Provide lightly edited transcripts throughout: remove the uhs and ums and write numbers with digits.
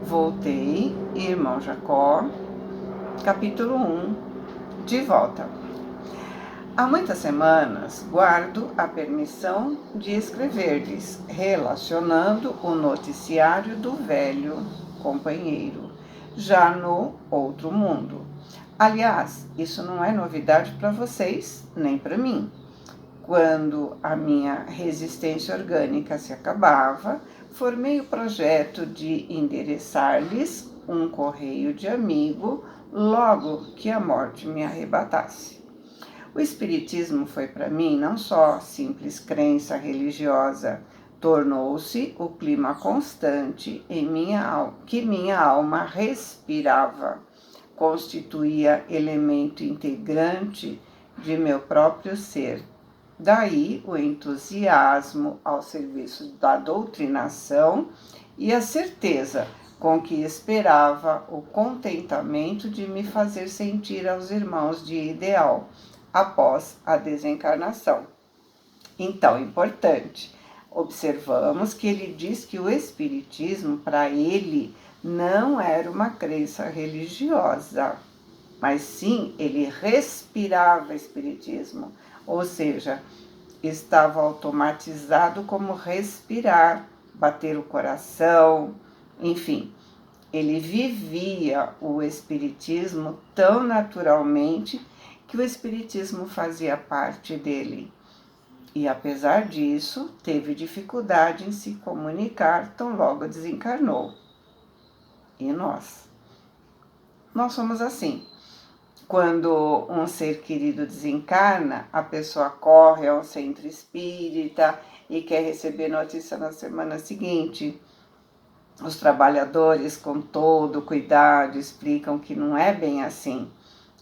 Voltei, irmão Jacó, capítulo 1, de volta. Há muitas semanas guardo a permissão de escrever-lhes, relacionando o noticiário do velho companheiro, já no outro mundo. Aliás, isso não é novidade para vocês, nem para mim. Quando a minha resistência orgânica se acabava, formei o projeto de endereçar-lhes um correio de amigo logo que a morte me arrebatasse. O Espiritismo foi para mim não só simples crença religiosa, tornou-se o clima constante que minha alma respirava, constituía elemento integrante de meu próprio ser. Daí o entusiasmo ao serviço da doutrinação e a certeza com que esperava o contentamento de me fazer sentir aos irmãos de ideal após a desencarnação. Então, importante, observamos que ele diz que o Espiritismo, para ele, não era uma crença religiosa, mas sim ele respirava Espiritismo, ou seja, estava automatizado como respirar, bater o coração, enfim. Ele vivia o Espiritismo tão naturalmente que o Espiritismo fazia parte dele. E apesar disso, teve dificuldade em se comunicar tão logo desencarnou. E nós? Nós somos assim. Quando um ser querido desencarna, a pessoa corre ao centro espírita e quer receber notícia na semana seguinte. Os trabalhadores, com todo cuidado, explicam que não é bem assim,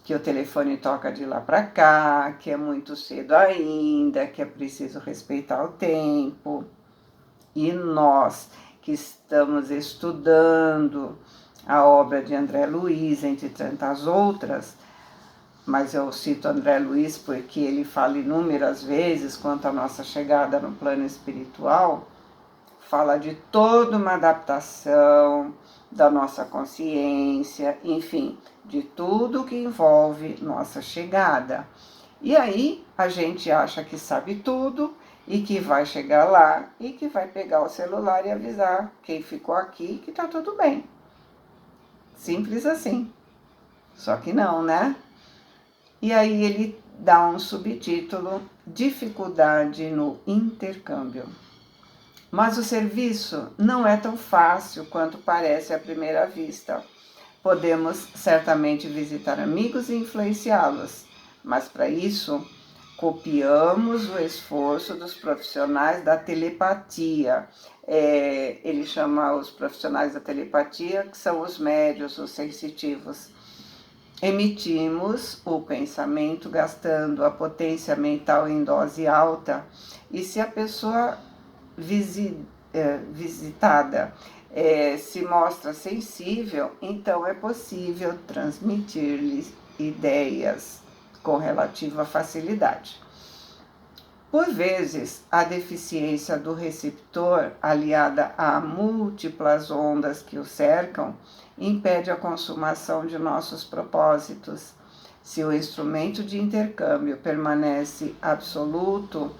que o telefone toca de lá para cá, que é muito cedo ainda, que é preciso respeitar o tempo. E nós, que estamos estudando a obra de André Luiz, entre tantas outras, mas eu cito André Luiz porque ele fala inúmeras vezes quanto à nossa chegada no plano espiritual, fala de toda uma adaptação da nossa consciência, enfim, de tudo que envolve nossa chegada. E aí a gente acha que sabe tudo e que vai chegar lá e que vai pegar o celular e avisar quem ficou aqui que tá tudo bem. Simples assim. Só que não, né? E aí ele dá um subtítulo: Dificuldade no intercâmbio. Mas o serviço não é tão fácil quanto parece à primeira vista. Podemos certamente visitar amigos e influenciá-los, mas para isso copiamos o esforço dos profissionais da telepatia. Ele chama os profissionais da telepatia, que são os médios, os sensitivos. Emitimos o pensamento gastando a potência mental em dose alta, e se a pessoa visitada se mostra sensível, então é possível transmitir-lhes ideias com relativa facilidade. Por vezes, a deficiência do receptor, aliada a múltiplas ondas que o cercam, impede a consumação de nossos propósitos. Se o instrumento de intercâmbio permanece absoluto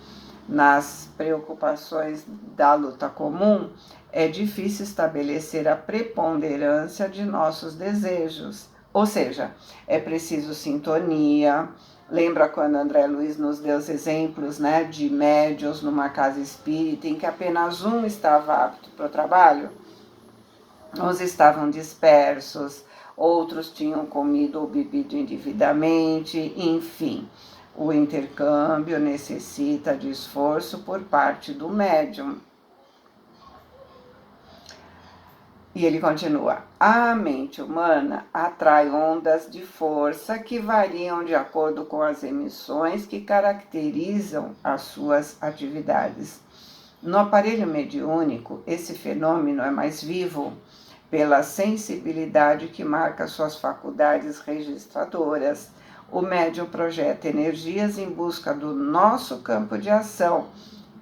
nas preocupações da luta comum, é difícil estabelecer a preponderância de nossos desejos. Ou seja, é preciso sintonia. Lembra quando André Luiz nos deu os exemplos, né, de médiuns numa casa espírita em que apenas um estava apto para o trabalho? Uns estavam dispersos, outros tinham comido ou bebido indevidamente, enfim. O intercâmbio necessita de esforço por parte do médium. E ele continua: a mente humana atrai ondas de força que variam de acordo com as emissões que caracterizam as suas atividades. No aparelho mediúnico, esse fenômeno é mais vivo pela sensibilidade que marca suas faculdades registradoras. O médium projeta energias em busca do nosso campo de ação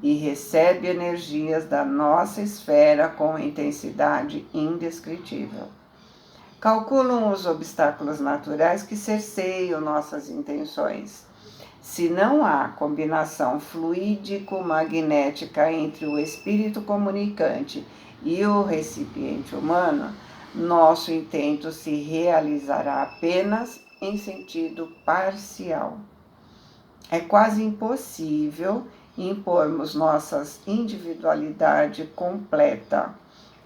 e recebe energias da nossa esfera com intensidade indescritível. Calculam os obstáculos naturais que cerceiam nossas intenções. Se não há combinação fluídico-magnética entre o espírito comunicante e o recipiente humano, nosso intento se realizará apenas em sentido parcial. É quase impossível impormos nossa individualidade completa,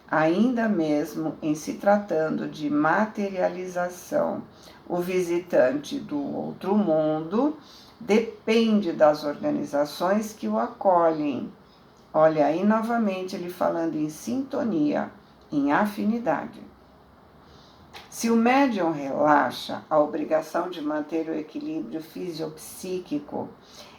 ainda mesmo em se tratando de materialização. O visitante do outro mundo depende das organizações que o acolhem. Olha aí novamente ele falando em sintonia, em afinidade. Se o médium relaxa a obrigação de manter o equilíbrio fisiopsíquico,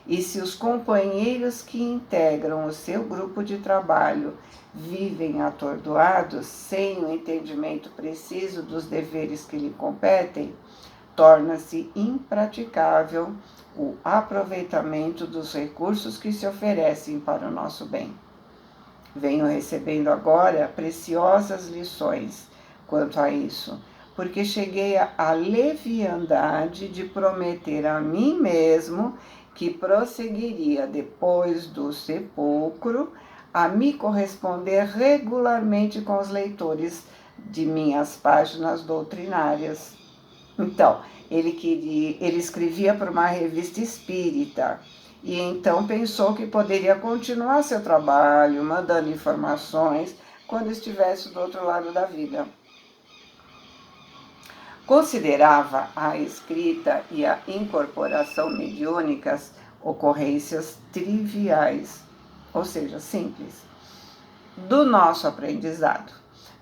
e se os companheiros que integram o seu grupo de trabalho vivem atordoados, sem o entendimento preciso dos deveres que lhe competem, torna-se impraticável o aproveitamento dos recursos que se oferecem para o nosso bem. Venho recebendo agora preciosas lições quanto a isso, porque cheguei à leviandade de prometer a mim mesmo que prosseguiria depois do sepulcro a me corresponder regularmente com os leitores de minhas páginas doutrinárias. Então, ele escrevia para uma revista espírita e então pensou que poderia continuar seu trabalho, mandando informações quando estivesse do outro lado da vida. Considerava a escrita e a incorporação mediúnicas ocorrências triviais, ou seja, simples, do nosso aprendizado.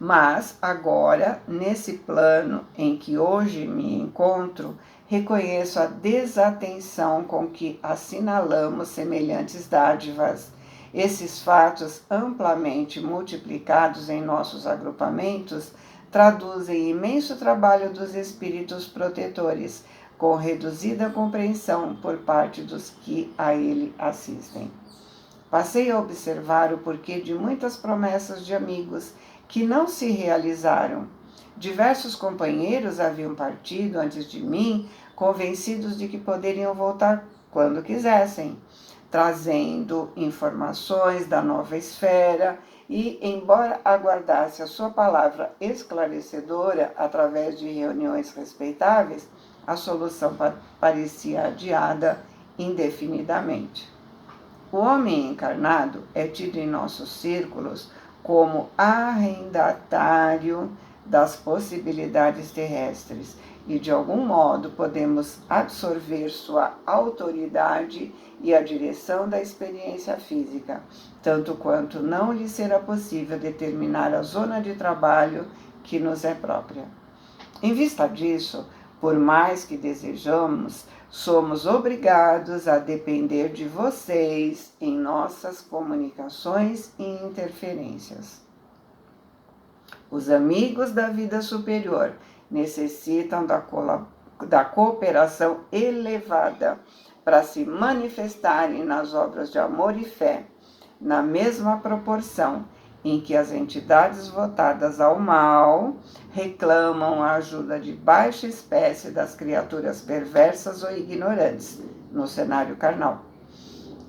Mas agora, nesse plano em que hoje me encontro, reconheço a desatenção com que assinalamos semelhantes dádivas. Esses fatos, amplamente multiplicados em nossos agrupamentos, traduzem imenso trabalho dos espíritos protetores, com reduzida compreensão por parte dos que a ele assistem. Passei a observar o porquê de muitas promessas de amigos que não se realizaram. Diversos companheiros haviam partido antes de mim, convencidos de que poderiam voltar quando quisessem, trazendo informações da nova esfera e, embora aguardasse a sua palavra esclarecedora através de reuniões respeitáveis, a solução parecia adiada indefinidamente. O homem encarnado é tido em nossos círculos como arrendatário das possibilidades terrestres e, de algum modo, podemos absorver sua autoridade e a direção da experiência física, tanto quanto não lhe será possível determinar a zona de trabalho que nos é própria. Em vista disso, por mais que desejamos, somos obrigados a depender de vocês em nossas comunicações e interferências. Os amigos da vida superior necessitam da cooperação elevada para se manifestarem nas obras de amor e fé, na mesma proporção em que as entidades votadas ao mal reclamam a ajuda de baixa espécie das criaturas perversas ou ignorantes no cenário carnal.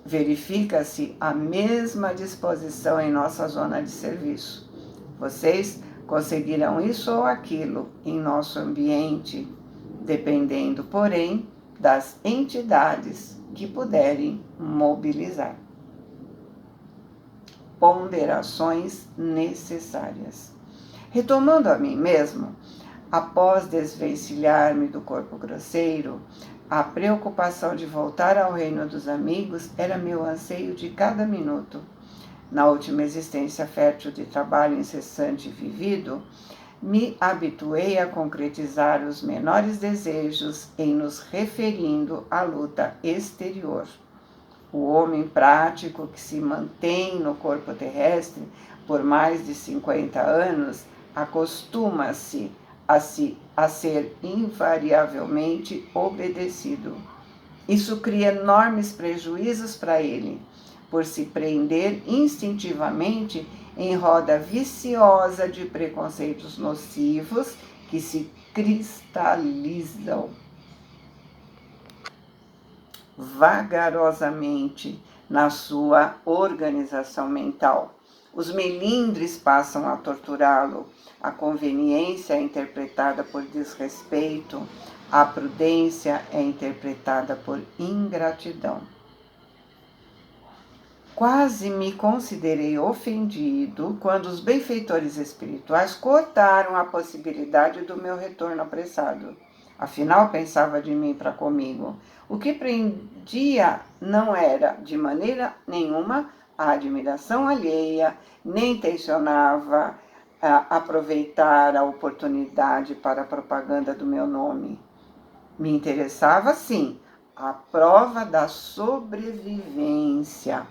Verifica-se a mesma disposição em nossa zona de serviço. Vocês conseguirão isso ou aquilo em nosso ambiente, dependendo, porém, das entidades que puderem mobilizar. Ponderações necessárias. Retomando a mim mesmo, após desvencilhar-me do corpo grosseiro, a preocupação de voltar ao reino dos amigos era meu anseio de cada minuto. Na última existência fértil de trabalho incessante e vivido, me habituei a concretizar os menores desejos em nos referindo à luta exterior. O homem prático que se mantém no corpo terrestre por mais de 50 anos acostuma-se a ser invariavelmente obedecido. Isso cria enormes prejuízos para ele, por se prender instintivamente em roda viciosa de preconceitos nocivos que se cristalizam vagarosamente na sua organização mental. Os melindres passam a torturá-lo. A conveniência é interpretada por desrespeito. A prudência é interpretada por ingratidão. Quase me considerei ofendido quando os benfeitores espirituais cortaram a possibilidade do meu retorno apressado. Afinal, pensava de mim para comigo, o que prendia não era, de maneira nenhuma, a admiração alheia, nem intencionava aproveitar a oportunidade para a propaganda do meu nome. Me interessava, sim, a prova da sobrevivência.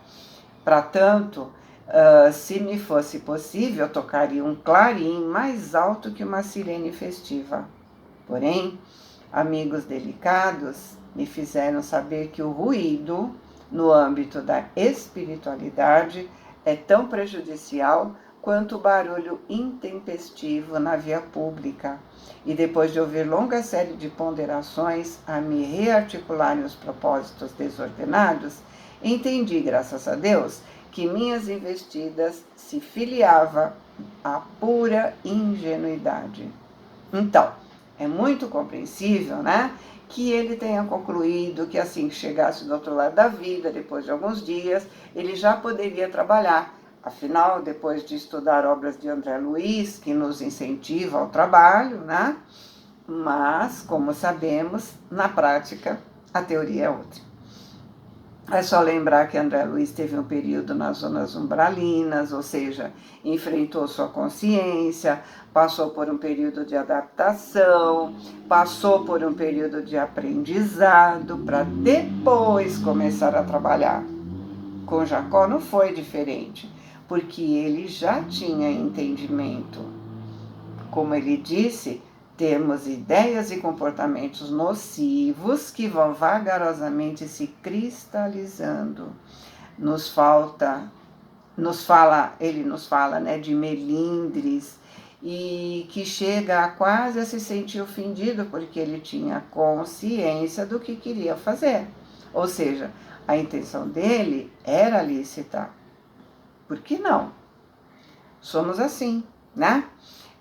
Para tanto, se me fosse possível, tocaria um clarim mais alto que uma sirene festiva. Porém, amigos delicados me fizeram saber que o ruído, no âmbito da espiritualidade, é tão prejudicial quanto o barulho intempestivo na via pública. E depois de ouvir longa série de ponderações a me rearticularem os propósitos desordenados, entendi, graças a Deus, que minhas investidas se filiavam à pura ingenuidade. Então, é muito compreensível, né, que ele tenha concluído que assim que chegasse do outro lado da vida, depois de alguns dias, ele já poderia trabalhar. Afinal, depois de estudar obras de André Luiz, que nos incentiva ao trabalho, né, mas, como sabemos, na prática, a teoria é outra. É só lembrar que André Luiz teve um período nas zonas umbralinas, ou seja, enfrentou sua consciência, passou por um período de adaptação, passou por um período de aprendizado, para depois começar a trabalhar. Com Jacó não foi diferente, porque ele já tinha entendimento. Como ele disse, temos ideias e comportamentos nocivos que vão vagarosamente se cristalizando. Ele nos fala, né, de melindres, e que chega a quase a se sentir ofendido porque ele tinha consciência do que queria fazer. Ou seja, a intenção dele era lícita. Por que não? Somos assim, né?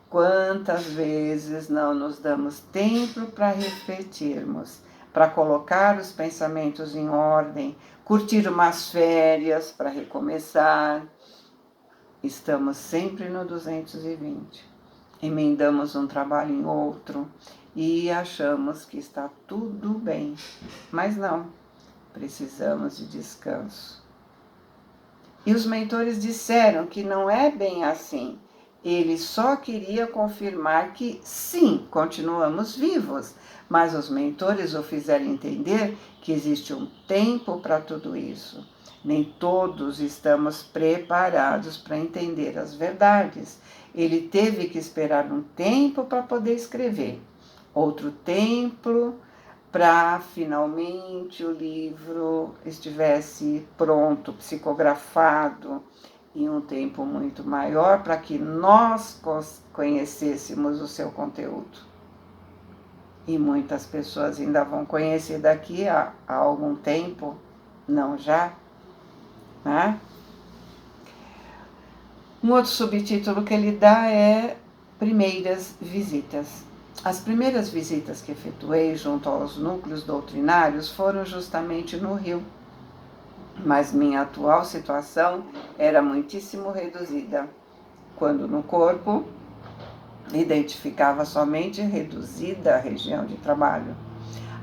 Quantas vezes não nos damos tempo para refletirmos, para colocar os pensamentos em ordem, curtir umas férias para recomeçar? Estamos sempre no 220. Emendamos um trabalho em outro e achamos que está tudo bem. Mas não, precisamos de descanso. E os mentores disseram que não é bem assim. Ele só queria confirmar que, sim, continuamos vivos, mas os mentores o fizeram entender que existe um tempo para tudo isso. Nem todos estamos preparados para entender as verdades. Ele teve que esperar um tempo para poder escrever, outro tempo para finalmente o livro estivesse pronto, psicografado, em um tempo muito maior, para que nós conhecêssemos o seu conteúdo. E muitas pessoas ainda vão conhecer daqui a algum tempo, não já, né? Um outro subtítulo que ele dá é Primeiras Visitas. As primeiras visitas que efetuei junto aos núcleos doutrinários foram justamente no Rio, mas minha atual situação era muitíssimo reduzida. Quando no corpo, identificava somente reduzida a região de trabalho.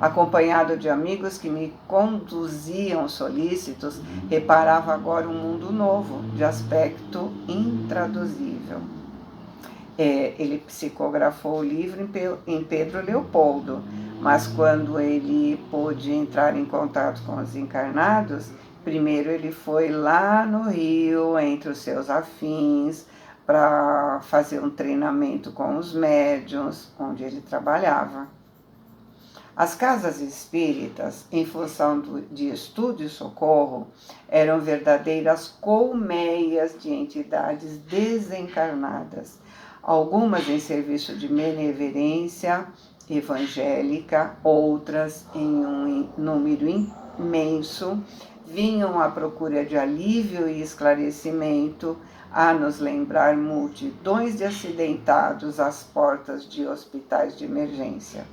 Acompanhado de amigos que me conduziam solícitos, reparava agora um mundo novo, de aspecto intraduzível. Ele psicografou o livro em Pedro Leopoldo, mas quando ele pôde entrar em contato com os encarnados, primeiro ele foi lá no Rio, entre os seus afins, para fazer um treinamento com os médiuns, onde ele trabalhava. As casas espíritas, em função de estudo e socorro, eram verdadeiras colmeias de entidades desencarnadas, algumas em serviço de benevolência evangélica, outras, em um número imenso, vinham à procura de alívio e esclarecimento, a nos lembrar multidões de acidentados às portas de hospitais de emergência.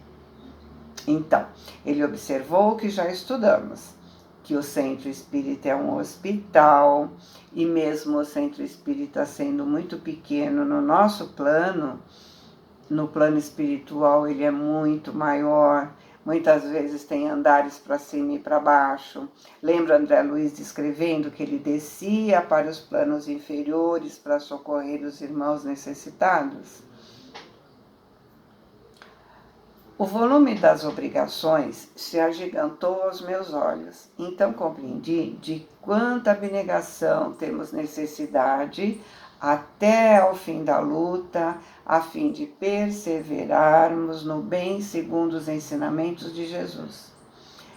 Então, ele observou o que já estudamos, que o centro espírita é um hospital, e mesmo o centro espírita sendo muito pequeno no nosso plano, no plano espiritual ele é muito maior, muitas vezes tem andares para cima e para baixo. Lembra André Luiz descrevendo que ele descia para os planos inferiores para socorrer os irmãos necessitados? O volume das obrigações se agigantou aos meus olhos, então compreendi de quanta abnegação temos necessidade até ao fim da luta, a fim de perseverarmos no bem segundo os ensinamentos de Jesus.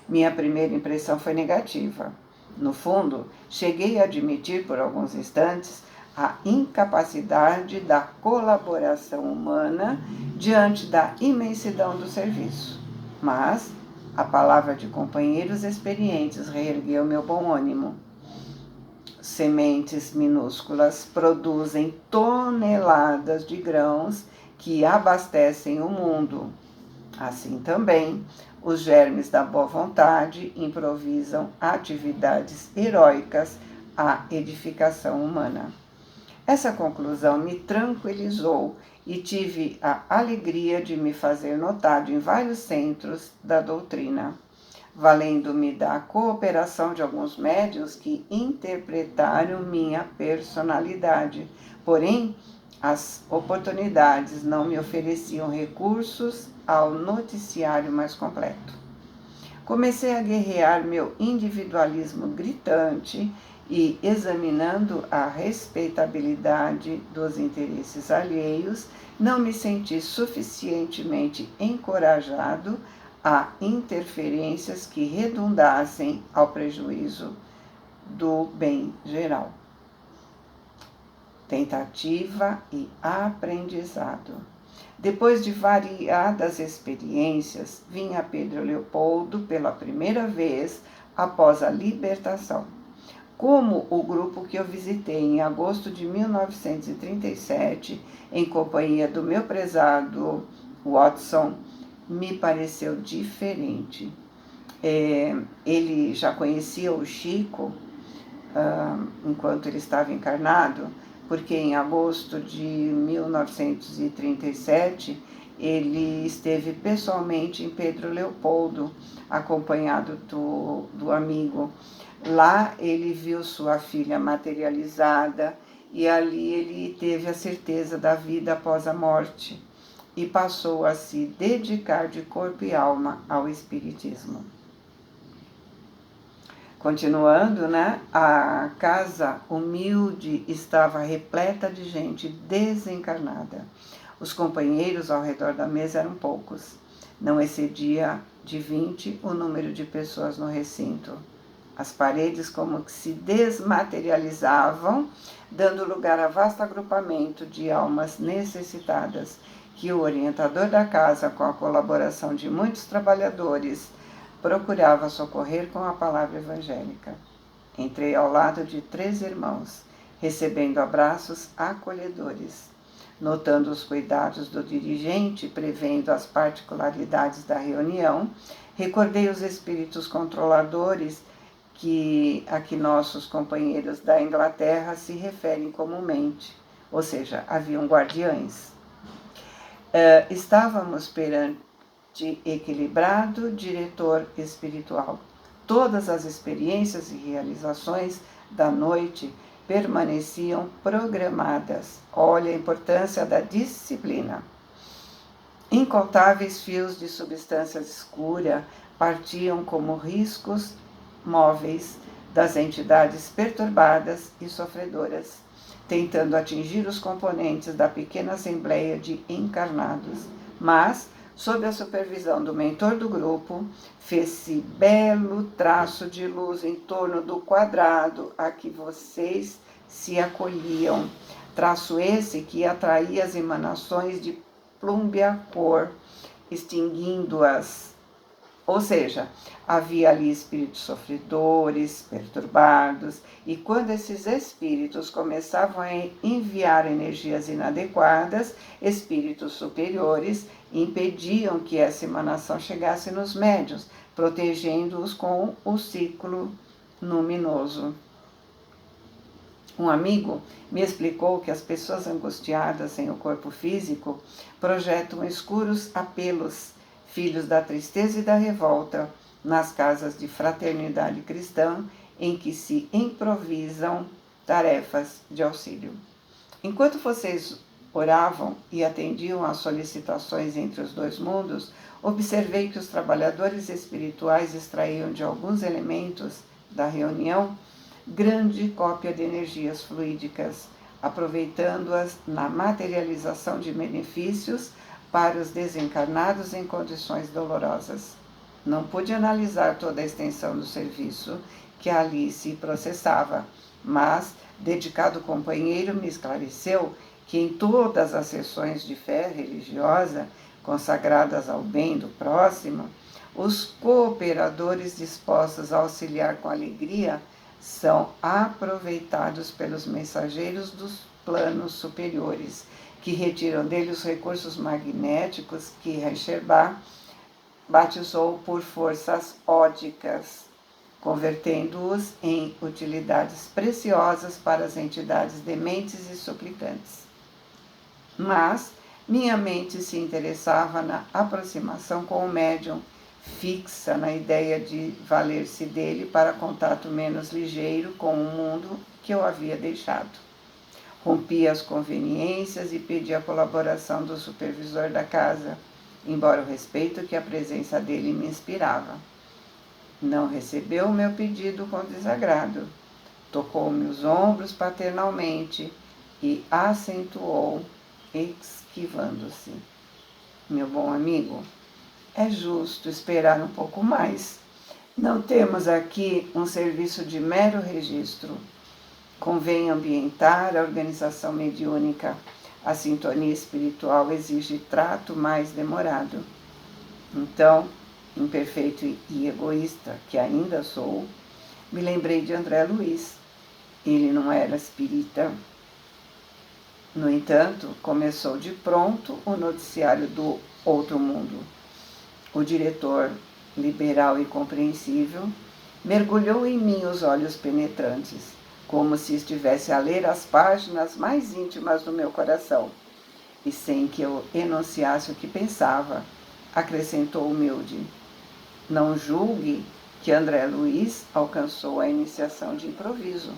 Minha primeira impressão foi negativa. No fundo, cheguei a admitir por alguns instantes a incapacidade da colaboração humana diante da imensidão do serviço. Mas a palavra de companheiros experientes reergueu meu bom ânimo. Sementes minúsculas produzem toneladas de grãos que abastecem o mundo. Assim também, os germes da boa vontade improvisam atividades heróicas à edificação humana. Essa conclusão me tranquilizou e tive a alegria de me fazer notado em vários centros da doutrina, valendo-me da cooperação de alguns médiuns que interpretaram minha personalidade. Porém, as oportunidades não me ofereciam recursos ao noticiário mais completo. Comecei a guerrear meu individualismo gritante e, examinando a respeitabilidade dos interesses alheios, não me senti suficientemente encorajado a interferências que redundassem ao prejuízo do bem geral. Tentativa e aprendizado. Depois de variadas experiências, vim a Pedro Leopoldo pela primeira vez após a libertação. Como o grupo que eu visitei em agosto de 1937, em companhia do meu prezado Watson, me pareceu diferente. Ele já conhecia o Chico enquanto ele estava encarnado, porque em agosto de 1937 ele esteve pessoalmente em Pedro Leopoldo, acompanhado do amigo. Lá ele viu sua filha materializada e ali ele teve a certeza da vida após a morte e passou a se dedicar de corpo e alma ao espiritismo. Continuando, a casa humilde estava repleta de gente desencarnada. Os companheiros ao redor da mesa eram poucos. Não excedia de 20 o número de pessoas no recinto. As paredes como que se desmaterializavam, dando lugar a vasto agrupamento de almas necessitadas, que o orientador da casa, com a colaboração de muitos trabalhadores, procurava socorrer com a palavra evangélica. Entrei ao lado de 3 irmãos, recebendo abraços acolhedores. Notando os cuidados do dirigente, prevendo as particularidades da reunião, recordei os espíritos controladores a que nossos companheiros da Inglaterra se referem comumente, ou seja, haviam guardiães. Estávamos perante equilibrado diretor espiritual. Todas as experiências e realizações da noite permaneciam programadas. Olha a importância da disciplina. Incontáveis fios de substâncias escuras partiam como riscos móveis das entidades perturbadas e sofredoras, tentando atingir os componentes da pequena assembleia de encarnados, mas sob a supervisão do mentor do grupo, fez-se belo traço de luz em torno do quadrado a que vocês se acolhiam. Traço esse que atraía as emanações de plúmbea cor, extinguindo-as. Ou seja, havia ali espíritos sofredores, perturbados, e quando esses espíritos começavam a enviar energias inadequadas, espíritos superiores impediam que essa emanação chegasse nos médiuns, protegendo-os com o círculo luminoso. Um amigo me explicou que as pessoas angustiadas em o corpo físico projetam escuros apelos, filhos da tristeza e da revolta, nas casas de fraternidade cristã em que se improvisam tarefas de auxílio. Enquanto vocês oravam e atendiam às solicitações entre os dois mundos, observei que os trabalhadores espirituais extraíam de alguns elementos da reunião grande cópia de energias fluídicas, aproveitando-as na materialização de benefícios para os desencarnados em condições dolorosas. Não pude analisar toda a extensão do serviço que ali se processava, mas dedicado companheiro me esclareceu que em todas as sessões de fé religiosa consagradas ao bem do próximo, os cooperadores dispostos a auxiliar com alegria são aproveitados pelos mensageiros dos planos superiores, que retiram dele os recursos magnéticos que Reichenbach batizou por forças ódicas, convertendo-os em utilidades preciosas para as entidades dementes e suplicantes. Mas minha mente se interessava na aproximação com o médium, fixa na ideia de valer-se dele para contato menos ligeiro com o mundo que eu havia deixado. Rompi as conveniências e pedi a colaboração do supervisor da casa, embora o respeito que a presença dele me inspirava. Não recebeu o meu pedido com desagrado. Tocou-me os ombros paternalmente e acentuou, esquivando-se. Meu bom amigo, é justo esperar um pouco mais. Não temos aqui um serviço de mero registro. Convém ambientar a organização mediúnica. A sintonia espiritual exige trato mais demorado. Então, imperfeito e egoísta que ainda sou, me lembrei de André Luiz. Ele não era espírita. No entanto, começou de pronto o noticiário do Outro Mundo. O diretor, liberal e compreensível, mergulhou em mim os olhos penetrantes, como se estivesse a ler as páginas mais íntimas do meu coração. E sem que eu enunciasse o que pensava, acrescentou humilde: não julgue que André Luiz alcançou a iniciação de improviso.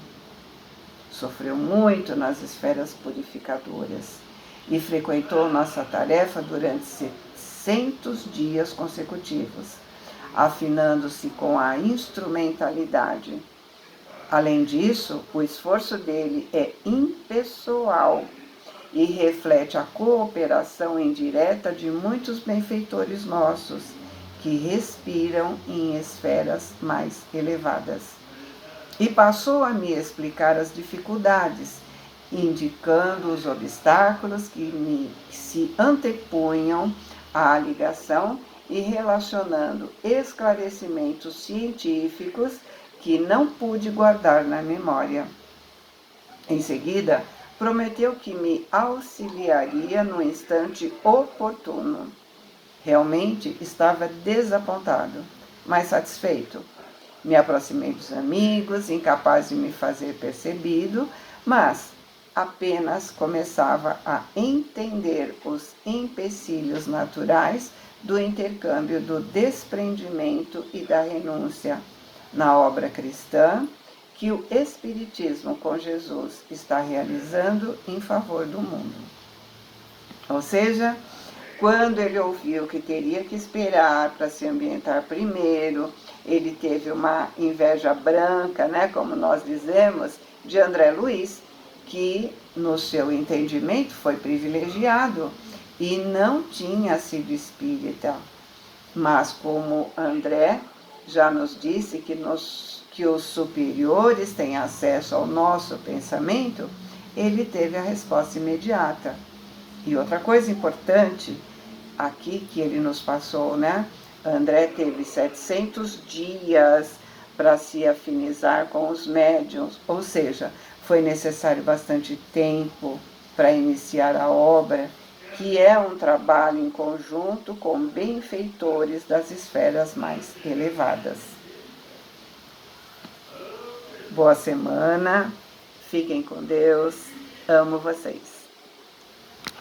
Sofreu muito nas esferas purificadoras e frequentou nossa tarefa durante 700 dias consecutivos, afinando-se com a instrumentalidade. Além disso, o esforço dele é impessoal e reflete a cooperação indireta de muitos benfeitores nossos, que respiram em esferas mais elevadas. E passou a me explicar as dificuldades, indicando os obstáculos que se antepunham à ligação e relacionando esclarecimentos científicos que não pude guardar na memória. Em seguida, prometeu que me auxiliaria no instante oportuno. Realmente estava desapontado, mas satisfeito. Me aproximei dos amigos, incapaz de me fazer percebido, mas apenas começava a entender os empecilhos naturais do intercâmbio do desprendimento e da renúncia na obra cristã que o Espiritismo com Jesus está realizando em favor do mundo. Ou seja, quando ele ouviu que teria que esperar para se ambientar primeiro, ele teve uma inveja branca, né, como nós dizemos, de André Luiz, que no seu entendimento foi privilegiado e não tinha sido espírita. Mas como André já nos disse que os superiores têm acesso ao nosso pensamento, ele teve a resposta imediata. E outra coisa importante aqui que ele nos passou, né? André teve 700 dias para se afinizar com os médiuns, ou seja, foi necessário bastante tempo para iniciar a obra, que é um trabalho em conjunto com benfeitores das esferas mais elevadas. Boa semana, fiquem com Deus, amo vocês.